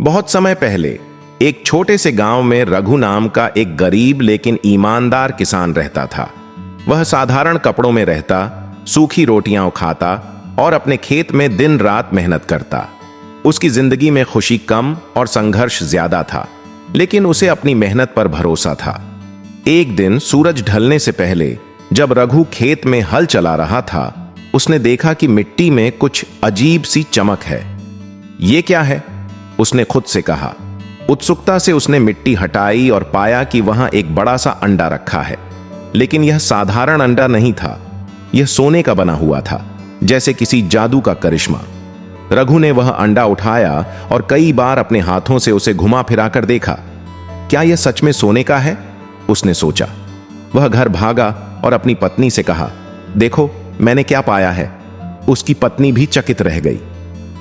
बहुत समय पहले एक छोटे से गांव में रघु नाम का एक गरीब लेकिन ईमानदार किसान रहता था। वह साधारण कपड़ों में रहता, सूखी रोटियां खाता और अपने खेत में दिन रात मेहनत करता। उसकी जिंदगी में खुशी कम और संघर्ष ज्यादा था, लेकिन उसे अपनी मेहनत पर भरोसा था। एक दिन सूरज ढलने से पहले जब रघु खेत में हल चला रहा था, उसने देखा कि मिट्टी में कुछ अजीब सी चमक है। ये क्या है? उसने खुद से कहा। उत्सुकता से उसने मिट्टी हटाई और पाया कि वहां एक बड़ा सा अंडा रखा है। लेकिन यह साधारण अंडा नहीं था, यह सोने का बना हुआ था, जैसे किसी जादू का करिश्मा। रघु ने वह अंडा उठाया और कई बार अपने हाथों से उसे घुमा फिरा कर देखा। क्या यह सच में सोने का है? उसने सोचा। वह घर भागा और अपनी पत्नी से कहा, देखो मैंने क्या पाया है। उसकी पत्नी भी चकित रह गई।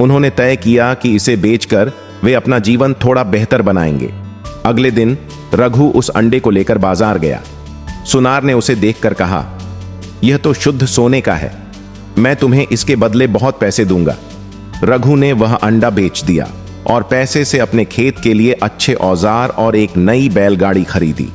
उन्होंने तय किया कि इसे बेचकर वे अपना जीवन थोड़ा बेहतर बनाएंगे। अगले दिन रघु उस अंडे को लेकर बाजार गया। सुनार ने उसे देखकर कहा, यह तो शुद्ध सोने का है, मैं तुम्हें इसके बदले बहुत पैसे दूंगा। रघु ने वह अंडा बेच दिया और पैसे से अपने खेत के लिए अच्छे औजार और एक नई बैलगाड़ी खरीदी।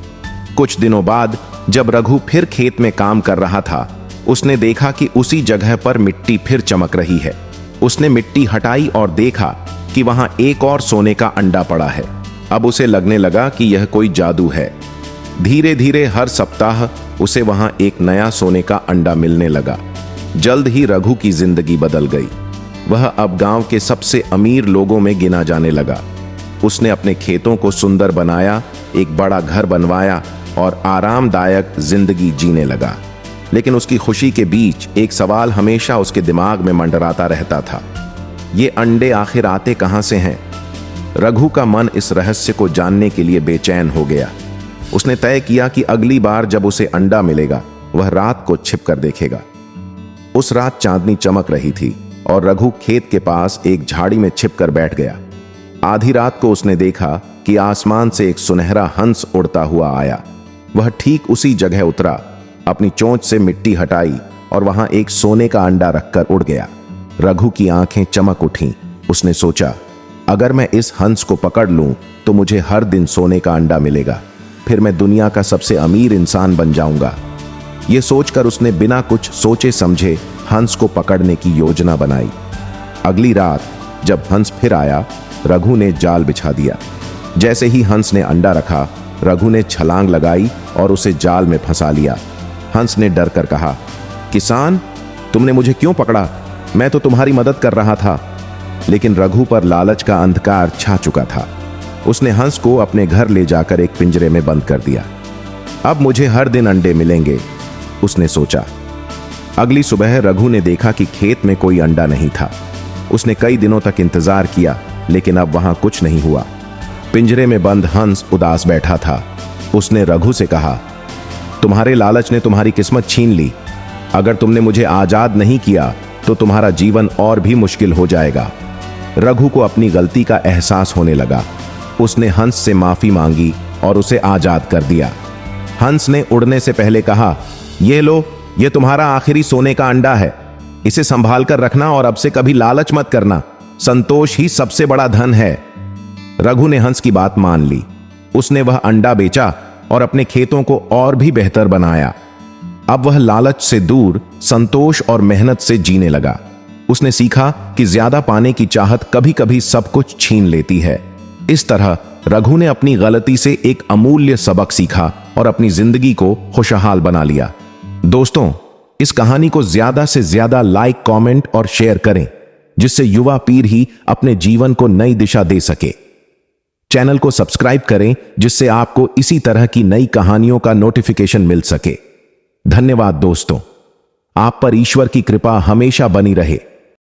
कुछ दिनों बाद जब रघु फिर खेत में काम कर रहा था, उसने देखा कि उसी जगह पर मिट्टी फिर चमक रही है। उसने मिट्टी हटाई और देखा कि वहां एक और सोने का अंडा पड़ा है। अब उसे लगने लगा कि यह कोई जादू है। धीरे धीरे हर सप्ताह उसे वहां एक नया सोने का अंडा मिलने लगा। जल्द ही रघु की जिंदगी बदल गई। वह अब गांव के सबसे अमीर लोगों में गिना जाने लगा। उसने अपने खेतों को सुंदर बनाया, एक बड़ा घर बनवाया और आरामदायक जिंदगी जीने लगा। लेकिन उसकी खुशी के बीच एक सवाल हमेशा उसके दिमाग में मंडराता रहता था, ये अंडे आखिर आते कहां से हैं? रघु का मन इस रहस्य को जानने के लिए बेचैन हो गया। उसने तय किया कि अगली बार जब उसे अंडा मिलेगा, वह रात को छिपकर देखेगा। उस रात चांदनी चमक रही थी और रघु खेत के पास एक झाड़ी में छिपकर बैठ गया। आधी रात को उसने देखा कि आसमान से एक सुनहरा हंस उड़ता हुआ आया। वह ठीक उसी जगह उतरा, अपनी चोंच से मिट्टी हटाई और वहां एक सोने का अंडा रखकर उड़ गया। रघु की आंखें चमक उठीं। उसने सोचा, अगर मैं इस हंस को पकड़ लूं तो मुझे हर दिन सोने का अंडा मिलेगा, फिर मैं दुनिया का सबसे अमीर इंसान बन जाऊंगा। यह सोचकर उसने बिना कुछ सोचे समझे हंस को पकड़ने की योजना बनाई। अगली रात जब हंस फिर आया, रघु ने जाल बिछा दिया। जैसे ही हंस ने अंडा रखा, रघु ने छलांग लगाई और उसे जाल में फंसा लिया। हंस ने डर कर कहा, किसान, तुमने मुझे क्यों पकड़ा? मैं तो तुम्हारी मदद कर रहा था। लेकिन रघु पर लालच का अंधकार छा चुका था। उसने हंस को अपने घर ले जाकर एक पिंजरे में बंद कर दिया। अब मुझे हर दिन अंडे मिलेंगे, उसने सोचा। अगली सुबह रघु ने देखा कि खेत में कोई अंडा नहीं था। उसने कई दिनों तक इंतजार किया, लेकिन अब वहां कुछ नहीं हुआ। पिंजरे में बंद हंस उदास बैठा था। उसने रघु से कहा, तुम्हारे लालच ने तुम्हारी किस्मत छीन ली। अगर तुमने मुझे आजाद नहीं किया तो तुम्हारा जीवन और भी मुश्किल हो जाएगा। रघु को अपनी गलती का एहसास होने लगा। उसने हंस से माफी मांगी और उसे आजाद कर दिया। हंस ने उड़ने से पहले कहा, ये लो, ये तुम्हारा आखिरी सोने का अंडा है। इसे संभाल कर रखना और अब से कभी लालच मत करना। संतोष ही सबसे बड़ा धन है। रघु ने हंस की बात मान ली। उसने वह अंडा बेचा और अपने खेतों को और भी बेहतर बनाया। अब वह लालच से दूर संतोष और मेहनत से जीने लगा। उसने सीखा कि ज्यादा पाने की चाहत कभी कभी सब कुछ छीन लेती है। इस तरह रघु ने अपनी गलती से एक अमूल्य सबक सीखा और अपनी जिंदगी को खुशहाल बना लिया। दोस्तों, इस कहानी को ज्यादा से ज्यादा लाइक, कमेंट और शेयर करें, जिससे युवा पीढ़ी ही अपने जीवन को नई दिशा दे सके। चैनल को सब्सक्राइब करें, जिससे आपको इसी तरह की नई कहानियों का नोटिफिकेशन मिल सके। धन्यवाद दोस्तों। आप पर ईश्वर की कृपा हमेशा बनी रहे।